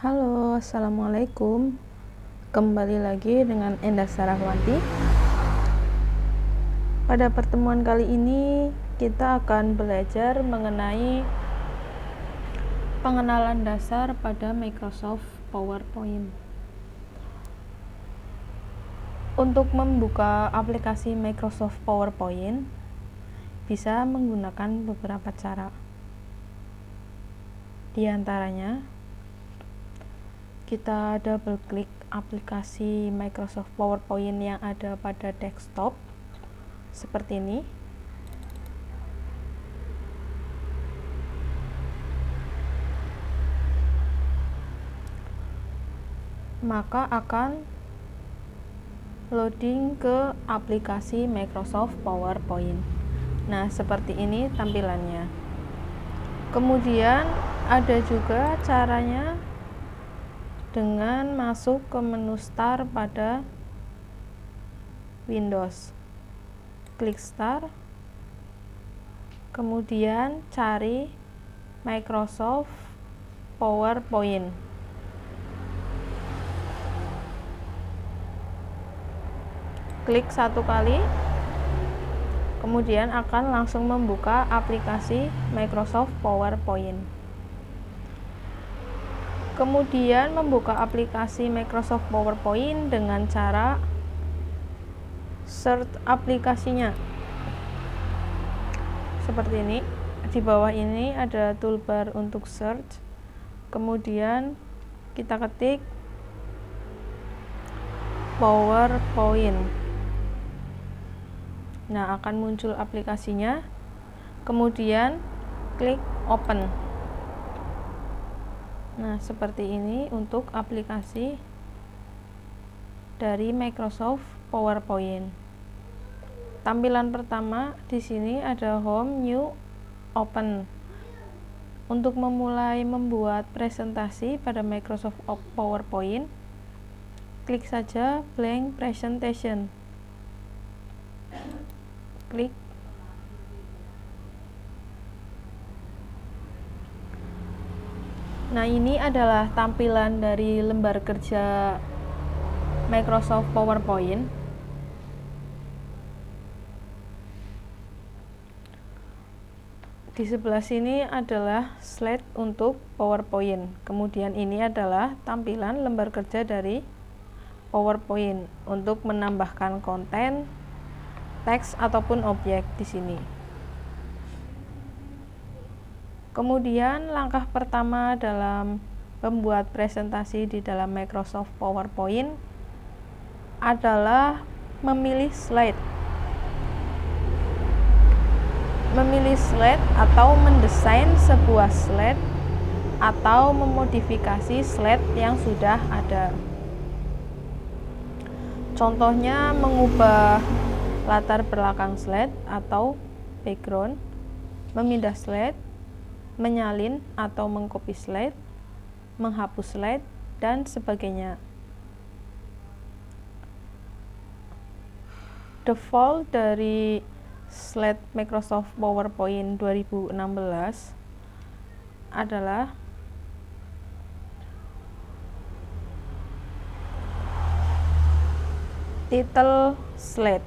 Halo, assalamualaikum. Kembali lagi dengan Endah Sarahwanti. Pada pertemuan kali ini kita akan belajar mengenai pengenalan dasar pada Microsoft PowerPoint. Untuk membuka aplikasi Microsoft PowerPoint bisa menggunakan beberapa cara. Di antaranya, kita double klik aplikasi Microsoft PowerPoint yang ada pada desktop seperti ini. Maka akan loading ke aplikasi Microsoft PowerPoint. Nah, seperti ini tampilannya. Kemudian ada juga caranya dengan masuk ke menu Start pada Windows. Klik Start, kemudian cari Microsoft PowerPoint. Klik satu kali, kemudian akan langsung membuka aplikasi Microsoft PowerPoint. Kemudian membuka aplikasi Microsoft PowerPoint dengan cara search aplikasinya. Seperti ini. Di bawah ini ada toolbar untuk search. Kemudian kita ketik PowerPoint. Nah, akan muncul aplikasinya. Kemudian klik open. Nah, seperti ini untuk aplikasi dari Microsoft PowerPoint. Tampilan pertama di sini ada Home, New, Open. Untuk memulai membuat presentasi pada Microsoft PowerPoint, klik saja Blank Presentation. Klik. Nah, ini adalah tampilan dari lembar kerja Microsoft PowerPoint. Di sebelah sini adalah slide untuk PowerPoint. Kemudian ini adalah tampilan lembar kerja dari PowerPoint untuk menambahkan konten, teks ataupun objek di sini. Kemudian langkah pertama dalam membuat presentasi di dalam Microsoft PowerPoint adalah memilih slide. Memilih slide atau mendesain sebuah slide atau memodifikasi slide yang sudah ada. Contohnya mengubah latar belakang slide atau background, memindah slide, menyalin atau mengcopy slide, menghapus slide, dan sebagainya. Default dari slide Microsoft PowerPoint 2016 adalah title slide.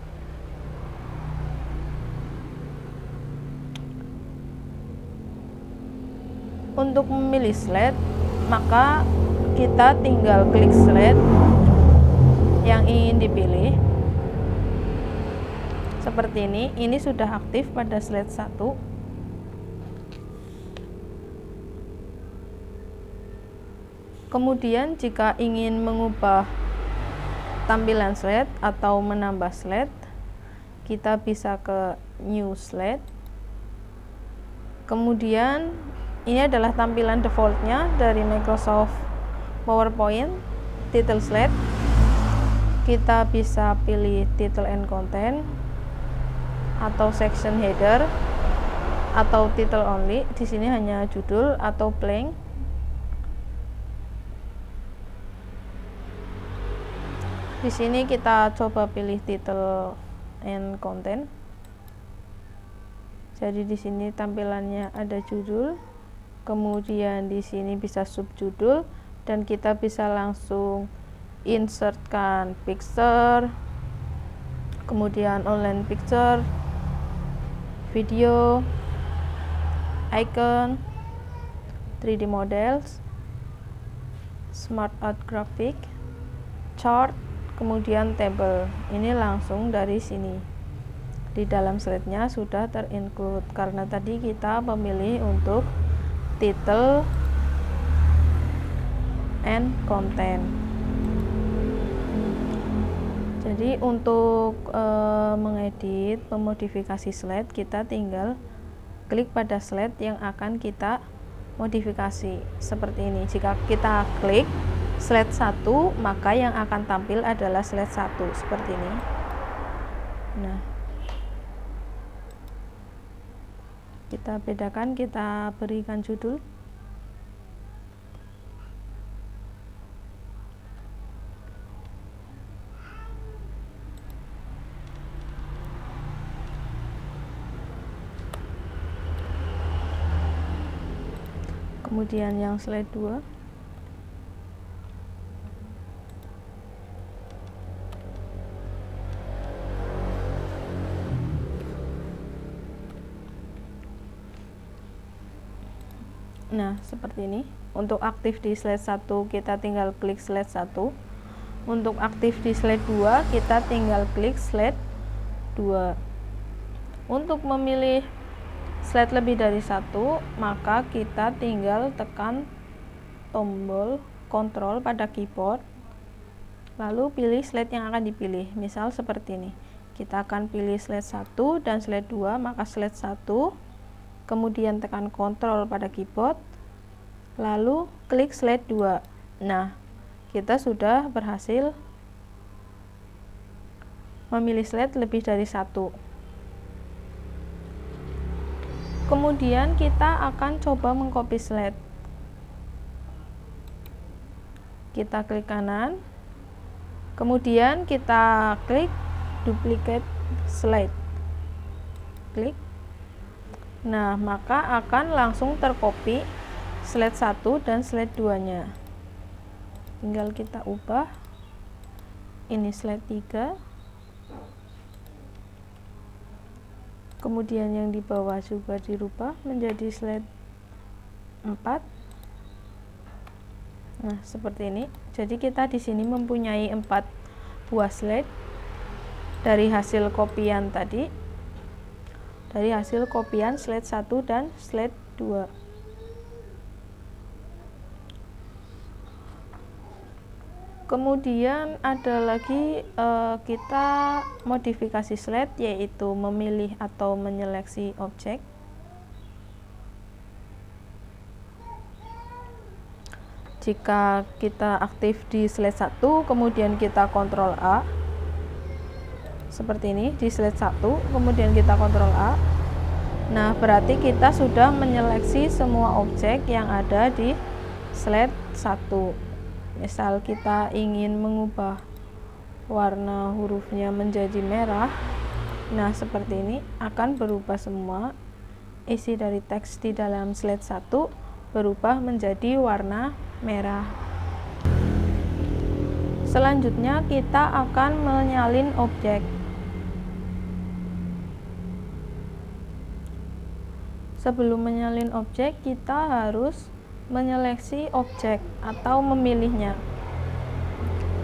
Untuk memilih slide, maka kita tinggal klik slide yang ingin dipilih. Seperti ini sudah aktif pada slide 1. Kemudian jika ingin mengubah tampilan slide atau menambah slide, kita bisa ke New Slide. Kemudian ini adalah tampilan defaultnya dari Microsoft PowerPoint, title slide. Kita bisa pilih title and content, atau section header, atau title only. Di sini hanya judul atau blank. Di sini kita coba pilih title and content. Jadi di sini tampilannya ada judul, kemudian di sini bisa subjudul, dan kita bisa langsung insertkan picture, kemudian online picture, video, icon, 3D models, smart art graphic, chart, kemudian table. Ini langsung dari sini. Di dalam slide-nya sudah terinclude karena tadi kita memilih untuk title and content. Jadi untuk mengedit, memodifikasi slide, kita tinggal klik pada slide yang akan kita modifikasi seperti ini. Jika kita klik slide 1, maka yang akan tampil adalah slide 1 seperti ini. Nah, kita bedakan, kita berikan judul. Kemudian yang slide 2. Nah, seperti ini. Untuk aktif di slide 1 kita tinggal klik slide 1. Untuk aktif di slide 2 kita tinggal klik slide 2. Untuk memilih slide lebih dari 1, maka kita tinggal tekan tombol kontrol pada keyboard, lalu pilih slide yang akan dipilih. Misal seperti ini, kita akan pilih slide 1 dan slide 2, maka slide 1, kemudian tekan kontrol pada keyboard, lalu klik slide 2. Nah, kita sudah berhasil memilih slide lebih dari 1. Kemudian kita akan coba mengcopy slide. Kita klik kanan, kemudian kita klik duplicate slide. Klik. Nah, maka akan langsung tercopy slide 1 dan slide 2-nya. Tinggal kita ubah. Ini slide 3. Kemudian yang di bawah juga dirubah menjadi slide 4. Nah, seperti ini. Jadi kita di sini mempunyai 4 buah slide dari hasil kopian tadi. Dari hasil kopian slide 1 dan slide 2. Kemudian ada lagi kita modifikasi slide, yaitu memilih atau menyeleksi objek. Jika kita aktif di slide 1, kemudian kita Ctrl A. Seperti ini di slide 1, kemudian kita Ctrl A. Nah, berarti kita sudah menyeleksi semua objek yang ada di slide 1. Misal kita ingin mengubah warna hurufnya menjadi merah, nah seperti ini akan berubah semua. Isi dari teks di dalam slide 1 berubah menjadi warna merah. Selanjutnya kita akan menyalin objek. Sebelum menyalin objek, kita harus menyeleksi objek atau memilihnya.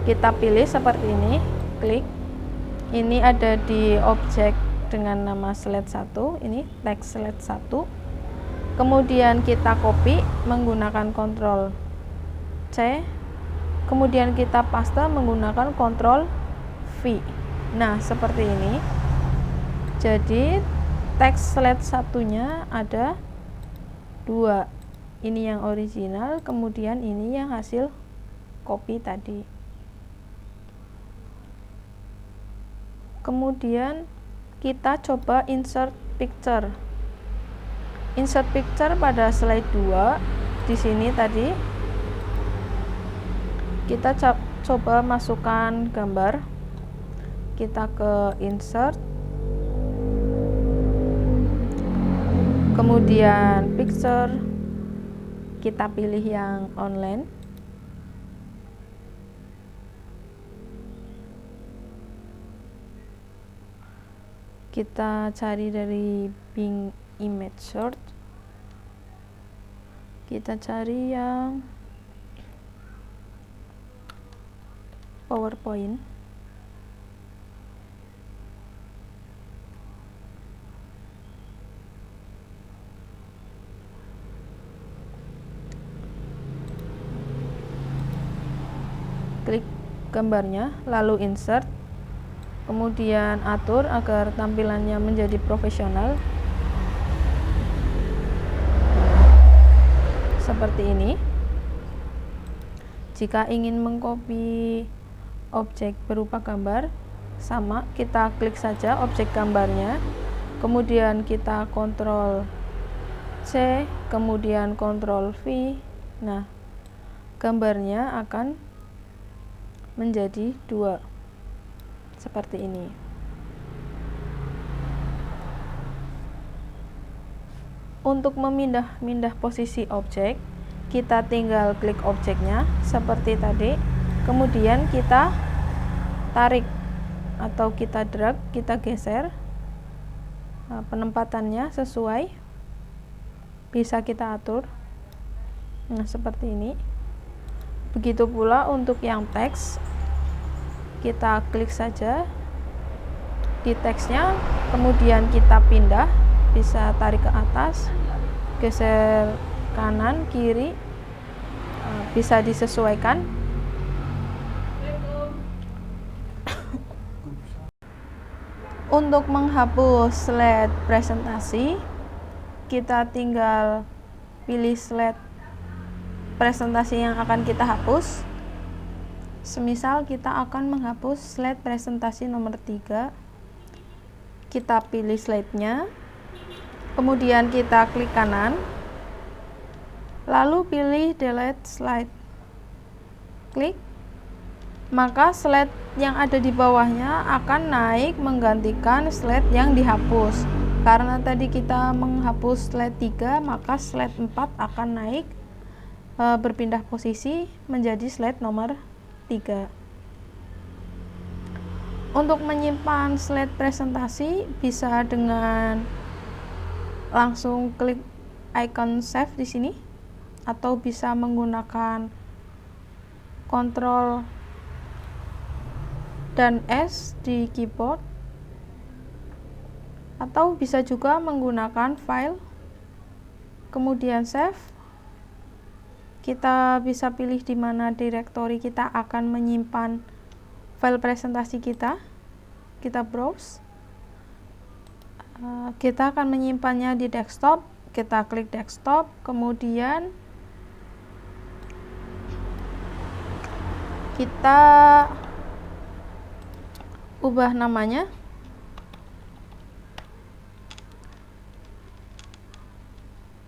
Kita pilih seperti ini, klik. Ini ada di objek dengan nama slide 1, ini teks slide 1. Kemudian kita copy menggunakan Ctrl C. Kemudian kita paste menggunakan Ctrl V. Nah, seperti ini. Jadi teks slide 1-nya ada 2. Ini yang original, kemudian ini yang hasil copy tadi. Kemudian kita coba insert picture. Insert picture pada slide 2 di sini tadi. Kita coba masukkan gambar. Kita ke insert. Kemudian picture. Kita pilih yang online. Kita cari dari Bing Image Search, kita cari yang PowerPoint. Klik gambarnya, lalu insert, kemudian atur agar tampilannya menjadi profesional seperti ini. Jika ingin mengcopy objek berupa gambar, sama, kita klik saja objek gambarnya, kemudian kita Ctrl C, kemudian Ctrl V. Nah, gambarnya akan menjadi 2 seperti ini. Untuk memindah posisi objek, kita tinggal klik objeknya seperti tadi, kemudian kita tarik atau kita drag, kita geser. Nah, penempatannya sesuai, bisa kita atur. Nah, seperti ini. Begitu pula untuk yang teks, kita klik saja di teksnya, kemudian kita pindah, bisa tarik ke atas, geser kanan, kiri, bisa disesuaikan. Untuk menghapus slide presentasi, kita tinggal pilih slide presentasi yang akan kita hapus. Semisal kita akan menghapus slide presentasi nomor 3, kita pilih slide-nya, kemudian kita klik kanan, lalu pilih delete slide, klik, maka slide yang ada di bawahnya akan naik menggantikan slide yang dihapus. Karena tadi kita menghapus slide 3, maka slide 4 akan naik berpindah posisi menjadi slide nomor 3. Untuk menyimpan slide presentasi bisa dengan langsung klik icon save di sini, atau bisa menggunakan Ctrl dan S di keyboard, atau bisa juga menggunakan file kemudian save. Kita bisa pilih di mana direktori kita akan menyimpan file presentasi kita. Kita browse. Kita akan menyimpannya di desktop. Kita klik desktop, kemudian kita ubah namanya.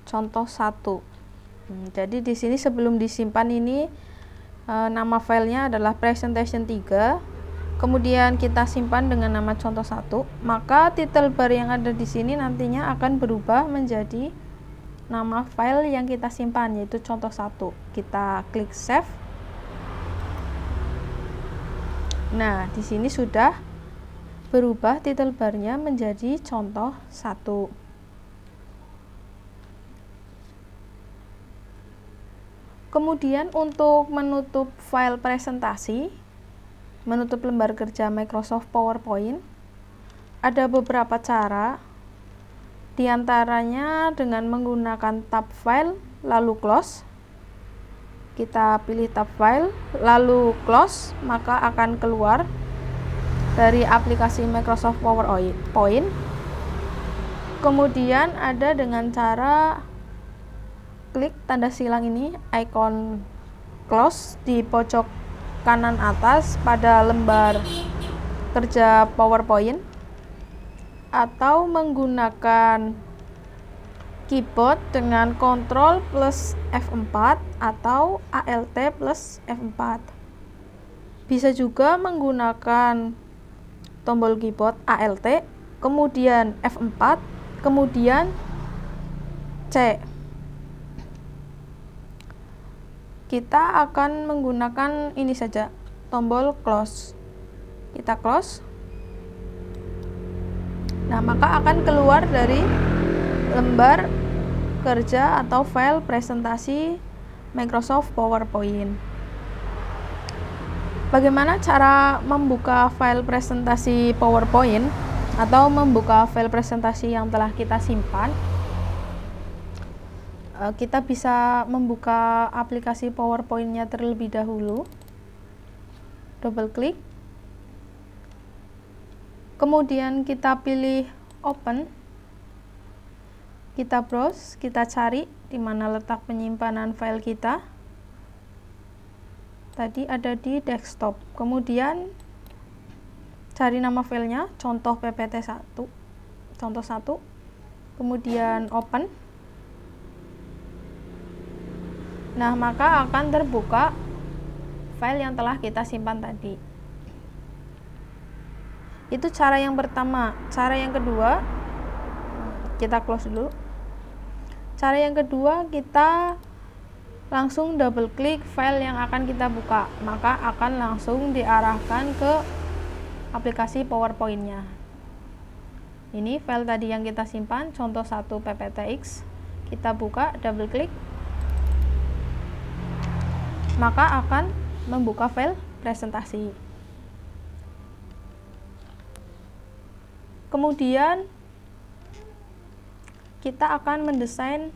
Contoh 1. Jadi di sini sebelum disimpan ini nama filenya adalah presentation 3. Kemudian kita simpan dengan nama contoh 1, maka title bar yang ada di sini nantinya akan berubah menjadi nama file yang kita simpan, yaitu contoh 1. Kita klik save. Nah, di sini sudah berubah title barnya menjadi contoh 1. Kemudian untuk menutup file presentasi, menutup lembar kerja Microsoft PowerPoint, ada beberapa cara. Di antaranya dengan menggunakan tab file lalu close. Kita pilih tab file lalu close, maka akan keluar dari aplikasi Microsoft PowerPoint. Kemudian ada dengan cara klik tanda silang ini, icon close di pojok kanan atas pada lembar kerja PowerPoint, atau menggunakan keyboard dengan Ctrl plus F4 atau Alt plus F4. Bisa juga menggunakan tombol keyboard Alt, kemudian F4, kemudian C. Kita akan menggunakan ini saja, tombol close. Kita close. Nah, maka akan keluar dari lembar kerja atau file presentasi Microsoft PowerPoint. Bagaimana cara membuka file presentasi PowerPoint atau membuka file presentasi yang telah kita simpan? Kita bisa membuka aplikasi PowerPoint-nya terlebih dahulu. Double klik. Kemudian kita pilih Open. Kita browse, kita cari di mana letak penyimpanan file kita. Tadi ada di desktop. Kemudian cari nama filenya, contoh PPT1. Contoh 1. Kemudian Open. Nah, maka akan terbuka file yang telah kita simpan tadi. Itu cara yang pertama. Cara yang kedua, kita close dulu. Cara yang kedua, kita langsung double klik file yang akan kita buka, maka akan langsung diarahkan ke aplikasi PowerPoint-nya. Ini file tadi yang kita simpan, contoh 1 PPTX. Kita buka, double klik, maka akan membuka file presentasi. Kemudian kita akan mendesain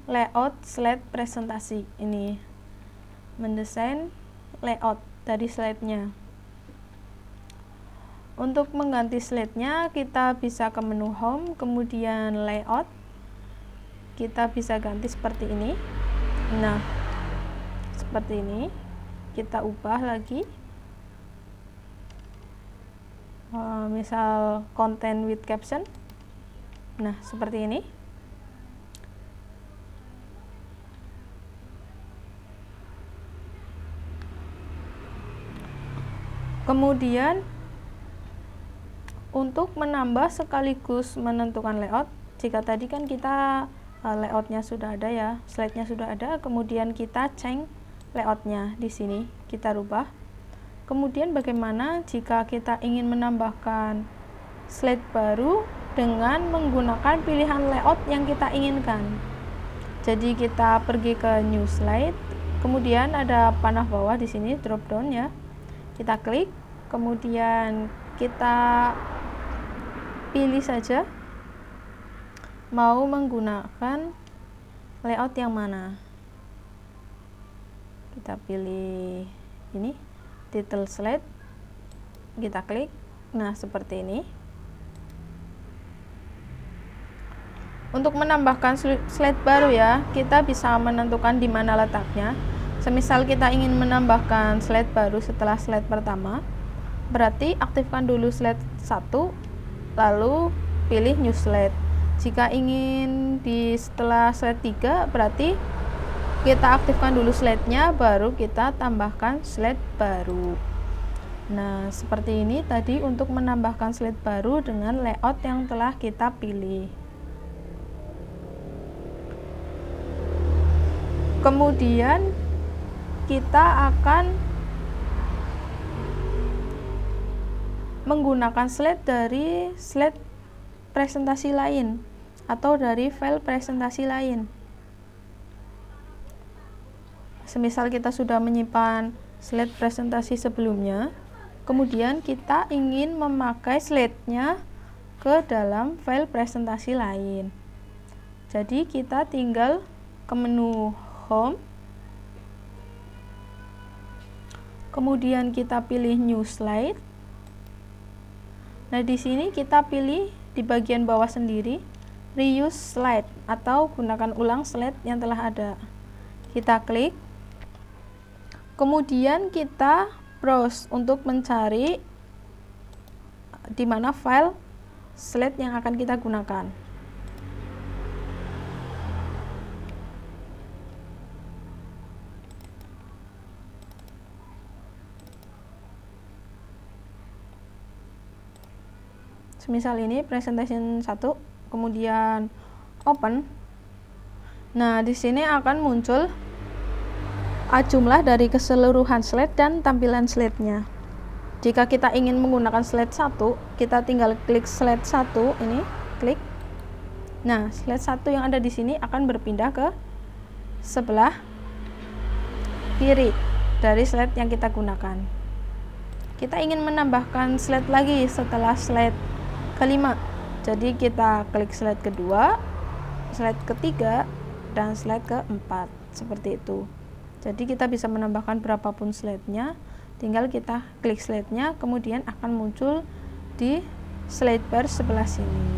layout slide presentasi. Ini mendesain layout dari slide-nya. Untuk mengganti slide-nya, kita bisa ke menu home, kemudian layout. Kita bisa ganti seperti ini. Nah, seperti ini. Kita ubah lagi. Misal content with caption. Nah, seperti ini. Kemudian untuk menambah sekaligus menentukan layout, jika tadi kan kita layoutnya sudah ada ya, slide-nya sudah ada, kemudian kita change layoutnya di sini, kita rubah. Kemudian bagaimana jika kita ingin menambahkan slide baru dengan menggunakan pilihan layout yang kita inginkan? Jadi kita pergi ke new slide, kemudian ada panah bawah di sini, drop down ya. Kita klik, kemudian kita pilih saja mau menggunakan layout yang mana. Kita pilih ini, title slide, kita klik. Nah, seperti ini. Untuk menambahkan slide baru ya, kita bisa menentukan di mana letaknya. Semisal kita ingin menambahkan slide baru setelah slide pertama, berarti aktifkan dulu slide 1, lalu pilih new slide. Jika ingin di setelah slide 3, berarti kita aktifkan dulu slide-nya, baru kita tambahkan slide baru. Nah, seperti ini tadi untuk menambahkan slide baru dengan layout yang telah kita pilih. Kemudian kita akan menggunakan slide dari slide presentasi lain atau dari file presentasi lain. Semisal kita sudah menyimpan slide presentasi sebelumnya, kemudian kita ingin memakai slide-nya ke dalam file presentasi lain. Jadi kita tinggal ke menu home, kemudian kita pilih new slide. Nah, di sini kita pilih di bagian bawah sendiri reuse slide atau gunakan ulang slide yang telah ada. Kita klik. Kemudian kita browse untuk mencari di mana file slide yang akan kita gunakan. Semisal ini presentation 1, kemudian open. Nah, di sini akan muncul jumlah dari keseluruhan slide dan tampilan slide-nya. Jika kita ingin menggunakan slide 1, kita tinggal klik slide 1 ini, klik. Nah, slide 1 yang ada di sini akan berpindah ke sebelah kiri dari slide yang kita gunakan. Kita ingin menambahkan slide lagi setelah slide kelima. Jadi kita klik slide kedua, slide ketiga, dan slide keempat. Seperti itu. Jadi kita bisa menambahkan berapapun slide-nya. Tinggal kita klik slide-nya, kemudian akan muncul di slide bar sebelah sini.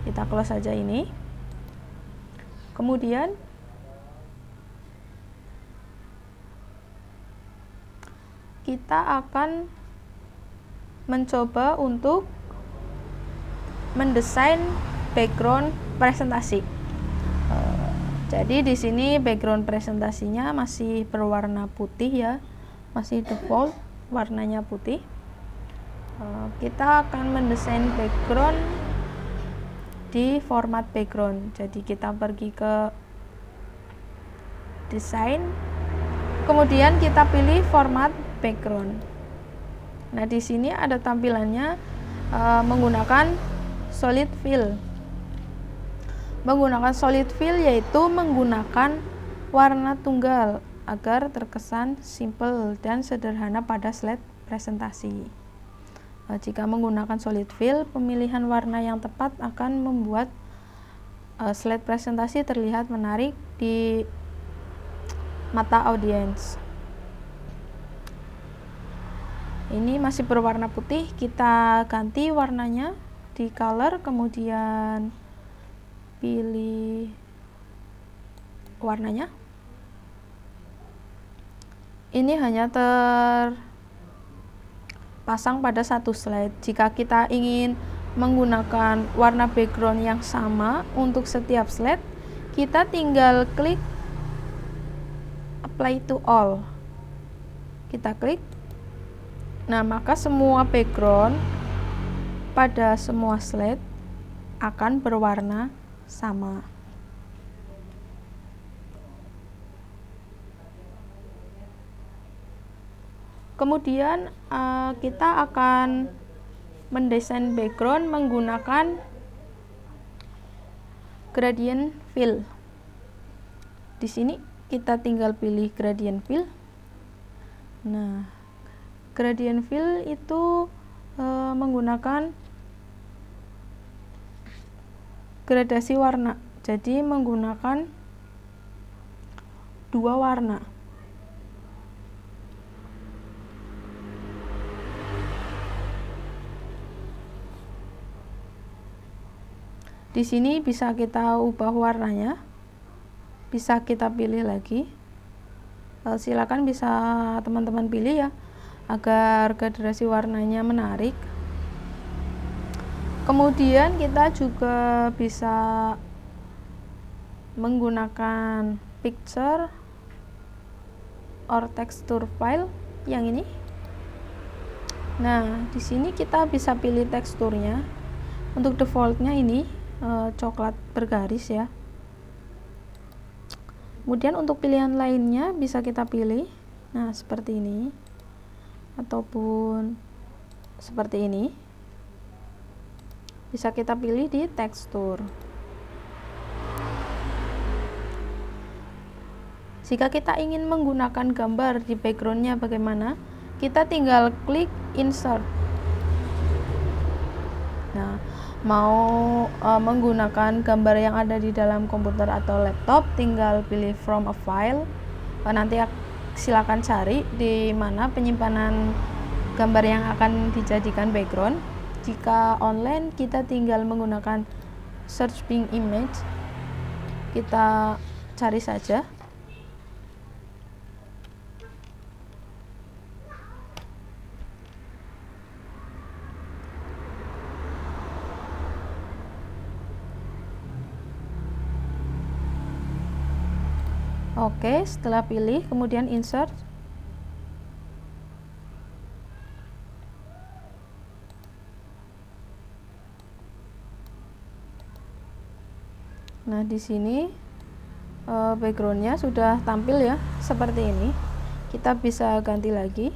Kita close saja ini. Kemudian kita akan mencoba untuk mendesain background presentasi. Jadi di sini background presentasinya masih berwarna putih ya, masih default warnanya putih. Kita akan mendesain background di format background. Jadi kita pergi ke desain, kemudian kita pilih format background. Nah di sini ada tampilannya menggunakan solid fill. Menggunakan solid fill yaitu menggunakan warna tunggal agar terkesan simple dan sederhana pada slide presentasi. Jika menggunakan solid fill, pemilihan warna yang tepat akan membuat slide presentasi terlihat menarik di mata audiens. Ini masih berwarna putih, kita ganti warnanya di color, kemudian pilih warnanya. Ini hanya terpasang pada satu slide. Jika kita ingin menggunakan warna background yang sama untuk setiap slide, kita tinggal klik apply to all. Kita klik. Nah, maka semua background pada semua slide akan berwarna sama. Kemudian kita akan mendesain background menggunakan gradient fill. Di sini kita tinggal pilih gradient fill. Nah, gradient fill itu menggunakan gradasi warna, jadi menggunakan dua warna. Di sini bisa kita ubah warnanya, bisa kita pilih lagi. Silakan bisa teman-teman pilih ya, agar gradasi warnanya menarik. Kemudian kita juga bisa menggunakan picture or texture file yang ini. Nah, di sini kita bisa pilih teksturnya. Untuk defaultnya ini coklat bergaris ya. Kemudian untuk pilihan lainnya bisa kita pilih. Nah, seperti ini ataupun seperti ini. Bisa kita pilih di tekstur. Jika kita ingin menggunakan gambar di backgroundnya bagaimana? Kita tinggal klik insert. Nah, mau menggunakan gambar yang ada di dalam komputer atau laptop, tinggal pilih from a file. Nanti silakan cari di mana penyimpanan gambar yang akan dijadikan background. Jika online, kita tinggal menggunakan search Bing image. Kita cari saja. Oke, setelah pilih, kemudian insert. Nah, di sini backgroundnya sudah tampil ya, seperti ini. Kita bisa ganti lagi.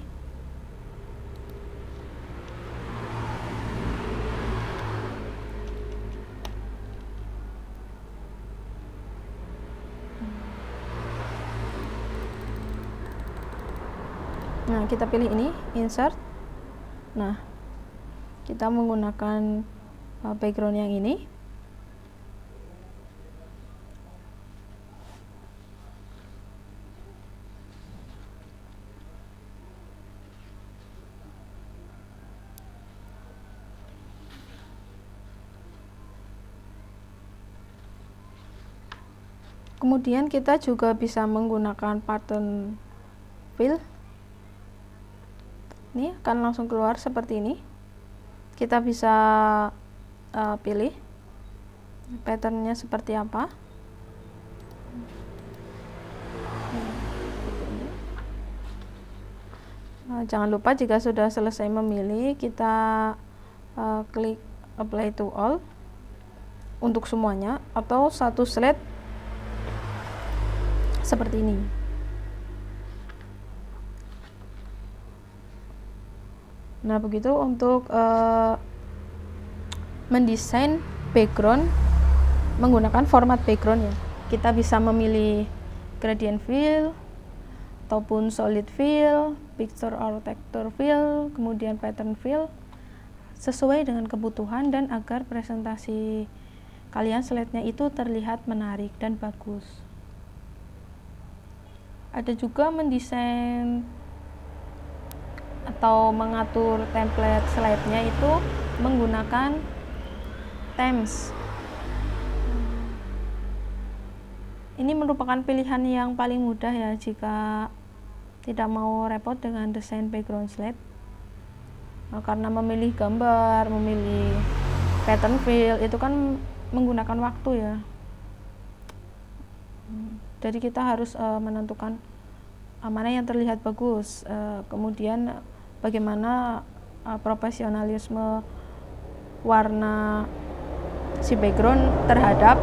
Nah, kita pilih ini, insert. Nah, kita menggunakan background yang ini. Kemudian kita juga bisa menggunakan pattern fill. Ini akan langsung keluar seperti ini. Kita bisa pilih patternnya seperti apa. Jangan lupa jika sudah selesai memilih, kita klik apply to all untuk semuanya, atau satu slide seperti ini. Nah, begitu untuk mendesain background menggunakan format background ya. Kita bisa memilih gradient fill ataupun solid fill, picture or texture fill, kemudian pattern fill, sesuai dengan kebutuhan dan agar presentasi kalian slide-nya itu terlihat menarik dan bagus. Ada juga mendesain atau mengatur template slide-nya itu menggunakan themes. Ini merupakan pilihan yang paling mudah ya jika tidak mau repot dengan desain background slide. Karena memilih gambar, memilih pattern fill itu kan menggunakan waktu ya. Jadi kita harus menentukan mana yang terlihat bagus, kemudian bagaimana profesionalisme warna si background terhadap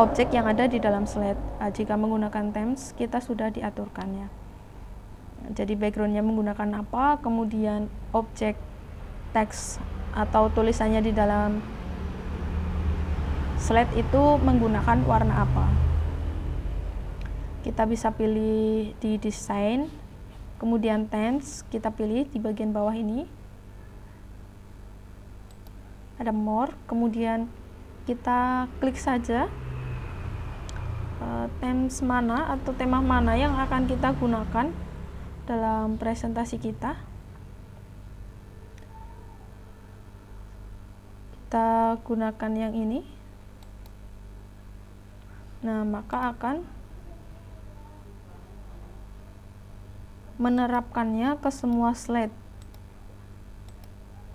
objek yang ada di dalam slide. Jika menggunakan themes, kita sudah diaturkannya. Jadi backgroundnya menggunakan apa, kemudian objek teks atau tulisannya di dalam slide itu menggunakan warna apa. Kita bisa pilih di desain, kemudian themes, kita pilih di bagian bawah ini. Ada more, kemudian kita klik saja themes mana atau tema mana yang akan kita gunakan dalam presentasi kita. Kita gunakan yang ini. Nah, maka akan menerapkannya ke semua slide.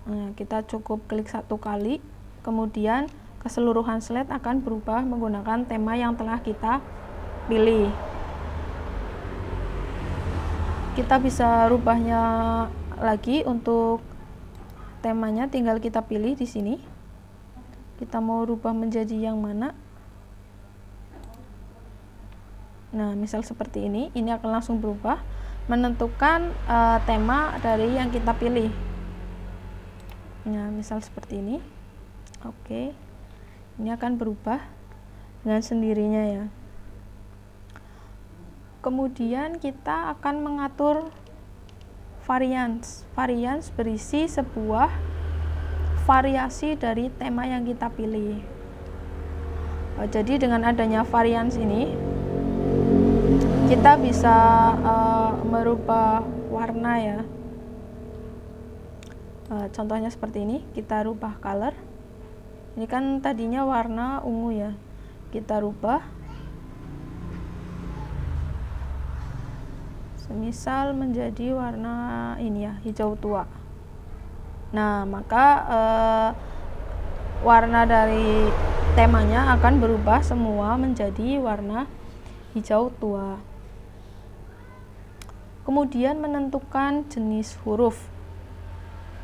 Nah, kita cukup klik satu kali, kemudian keseluruhan slide akan berubah menggunakan tema yang telah kita pilih. Kita bisa rubahnya lagi untuk temanya, tinggal kita pilih di sini. Kita mau rubah menjadi yang mana? Nah, misal seperti ini akan langsung berubah menentukan tema dari yang kita pilih. Nah, misal seperti ini. Oke. Ini akan berubah dengan sendirinya ya. Kemudian kita akan mengatur variance. Variance berisi sebuah variasi dari tema yang kita pilih. Jadi dengan adanya variance ini, kita bisa merubah warna ya. Contohnya seperti ini, kita rubah color. Ini kan tadinya warna ungu ya, kita rubah semisal menjadi warna ini ya, hijau tua. Nah, maka warna dari temanya akan berubah semua menjadi warna hijau tua. Kemudian menentukan jenis huruf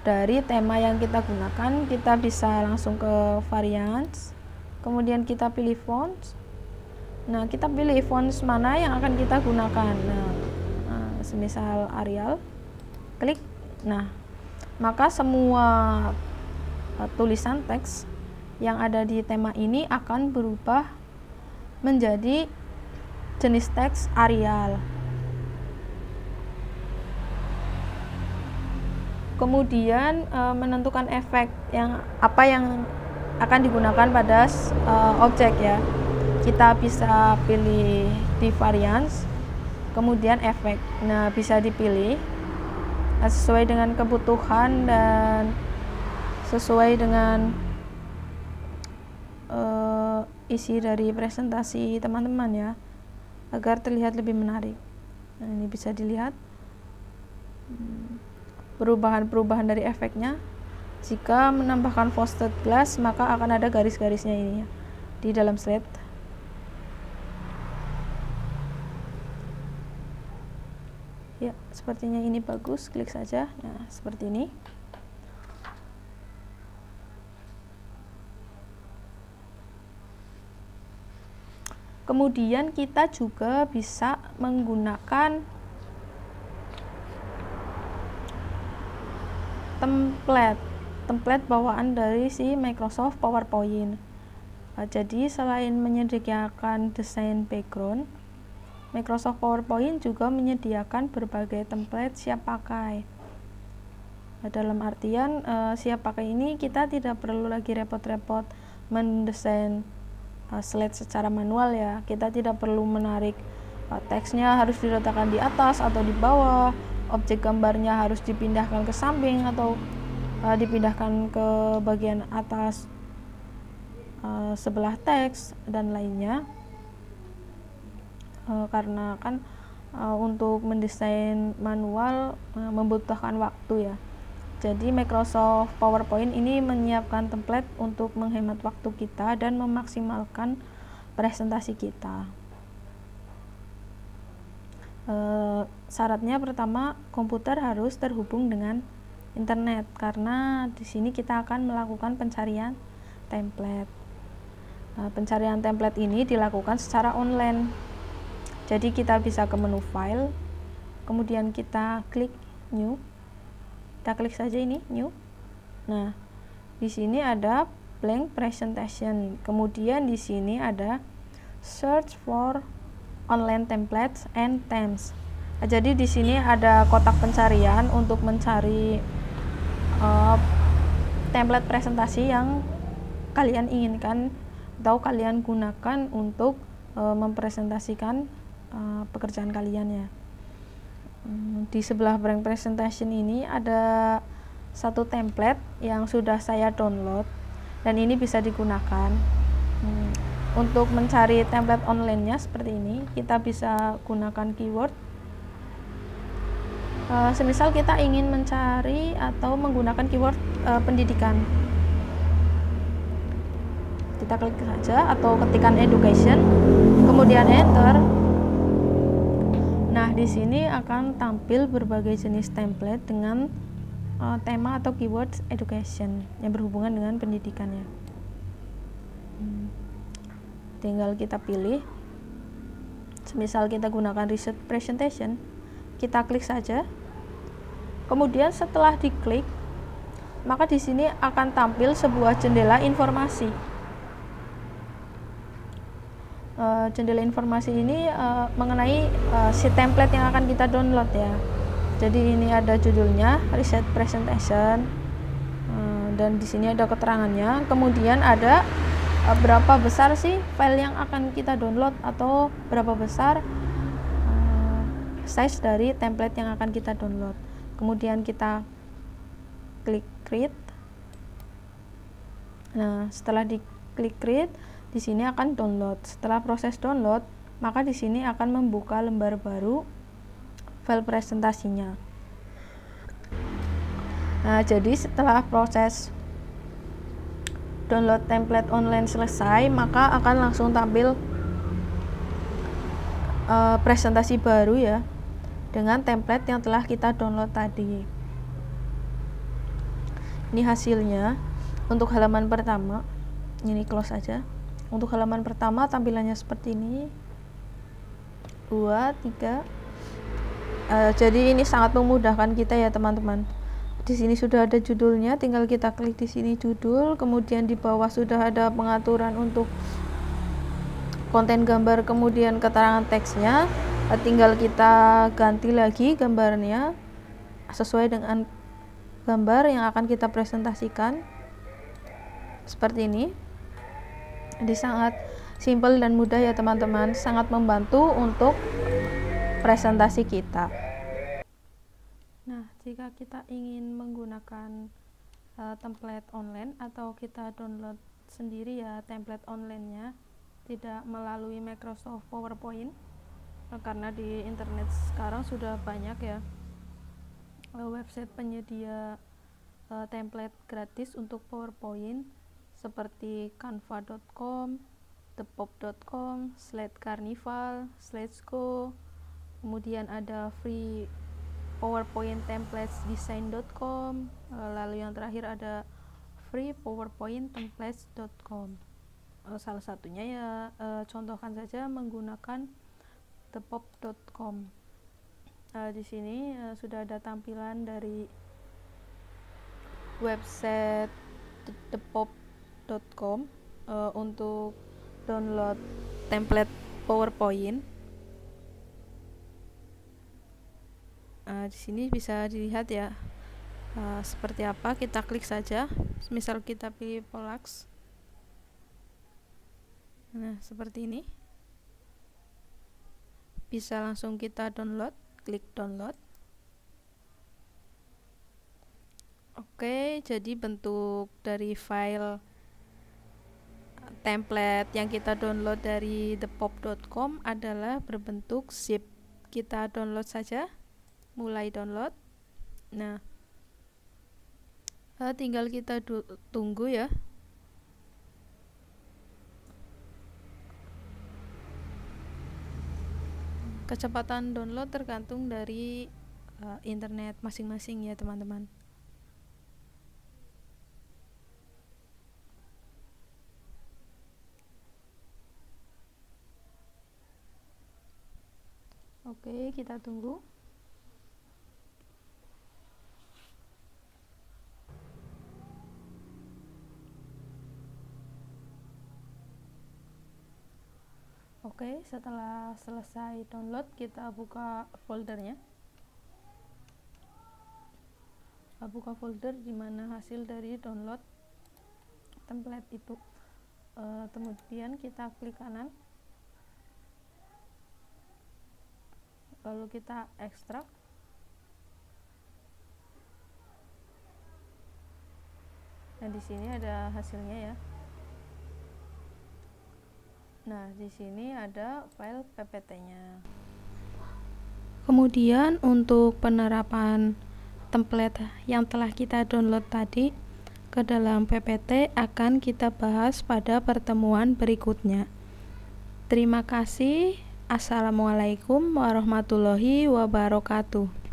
dari tema yang kita gunakan, kita bisa langsung ke variance, kemudian kita pilih fonts. Nah, kita pilih fonts mana yang akan kita gunakan. Nah, semisal Arial, klik. Nah, maka semua tulisan teks yang ada di tema ini akan berubah menjadi jenis teks Arial. Kemudian menentukan efek yang akan digunakan pada objek ya. Kita bisa pilih di variance, kemudian efek. Nah, bisa dipilih sesuai dengan kebutuhan dan sesuai dengan isi dari presentasi teman-teman ya, agar terlihat lebih menarik. Nah, ini bisa dilihat perubahan-perubahan dari efeknya. Jika menambahkan frosted glass, maka akan ada garis-garisnya ini ya, di dalam slide. Ya, sepertinya ini bagus, klik saja. Nah, seperti ini. Kemudian kita juga bisa menggunakan template bawaan dari si Microsoft PowerPoint. Jadi selain menyediakan desain background, Microsoft PowerPoint juga menyediakan berbagai template siap pakai. Dalam artian siap pakai ini kita tidak perlu lagi repot-repot mendesain slide secara manual ya. Kita tidak perlu menarik teksnya harus diletakkan di atas atau di bawah, objek gambarnya harus dipindahkan ke samping atau dipindahkan ke bagian atas sebelah teks dan lainnya. Karena kan untuk mendesain manual membutuhkan waktu ya. Jadi Microsoft PowerPoint ini menyiapkan template untuk menghemat waktu kita dan memaksimalkan presentasi kita. Syaratnya pertama, komputer harus terhubung dengan internet karena di sini kita akan melakukan pencarian template. Pencarian template ini dilakukan secara online. Jadi kita bisa ke menu file, kemudian kita klik new. Kita klik saja ini new. Nah, di sini ada blank presentation. Kemudian di sini ada search for online templates and themes. Jadi di sini ada kotak pencarian untuk mencari template presentasi yang kalian inginkan atau kalian gunakan untuk mempresentasikan pekerjaan kalian ya. Di sebelah blank presentation ini ada satu template yang sudah saya download dan ini bisa digunakan. Untuk mencari template online-nya seperti ini, kita bisa gunakan keyword. Semisal kita ingin mencari atau menggunakan keyword pendidikan, kita klik saja atau ketikkan education, kemudian enter. Nah, di sini akan tampil berbagai jenis template dengan tema atau keyword education yang berhubungan dengan pendidikannya. Tinggal kita pilih. Semisal kita gunakan research presentation, kita klik saja. Kemudian setelah diklik, maka di sini akan tampil sebuah jendela informasi. Jendela informasi ini mengenai si template yang akan kita download ya. Jadi ini ada judulnya research presentation dan di sini ada keterangannya. Kemudian ada berapa besar sih file yang akan kita download atau berapa besar size dari template yang akan kita download. Kemudian kita klik create. Nah, setelah diklik create, di sini akan download. Setelah proses download, maka di sini akan membuka lembar baru file presentasinya. Nah, jadi setelah proses download template online selesai, maka akan langsung tampil presentasi baru ya, dengan template yang telah kita download tadi. Ini hasilnya untuk halaman pertama. Ini close aja. Untuk halaman pertama tampilannya seperti ini. 2, 3. Jadi ini sangat memudahkan kita ya teman-teman. Di sini sudah ada judulnya, tinggal kita klik di sini judul, kemudian di bawah sudah ada pengaturan untuk konten gambar, kemudian keterangan teksnya. Tinggal kita ganti lagi gambarnya sesuai dengan gambar yang akan kita presentasikan seperti ini. Jadi sangat simple dan mudah ya teman-teman, sangat membantu untuk presentasi kita. Nah, jika kita ingin menggunakan template online atau kita download sendiri ya template online-nya, tidak melalui Microsoft PowerPoint, karena di internet sekarang sudah banyak ya website penyedia template gratis untuk PowerPoint seperti canva.com, thepop.com, Slide Carnival, Slideshow, kemudian ada free PowerPoint templates design.com, lalu yang terakhir ada free PowerPoint templates.com. Salah satunya ya contohkan saja menggunakan thepop.com. Di sini sudah ada tampilan dari website thepop.com untuk download template PowerPoint. Di sini bisa dilihat ya seperti apa. Kita klik saja, misal kita pilih Polax. Nah, seperti ini. Bisa langsung kita download, klik download. Oke, jadi bentuk dari file template yang kita download dari thepop.com adalah berbentuk zip. Kita download saja, mulai download. Nah, tinggal kita tunggu ya. Kecepatan download tergantung dari internet masing-masing ya teman-teman. Oke, kita tunggu. Oke, setelah selesai download, kita buka foldernya. Buka folder di mana hasil dari download template itu. Kemudian kita klik kanan, lalu kita ekstrak. Nah, di sini ada hasilnya ya. Nah, di sini ada file PPT-nya. Kemudian untuk penerapan template yang telah kita download tadi ke dalam PPT akan kita bahas pada pertemuan berikutnya. Terima kasih. Assalamualaikum warahmatullahi wabarakatuh.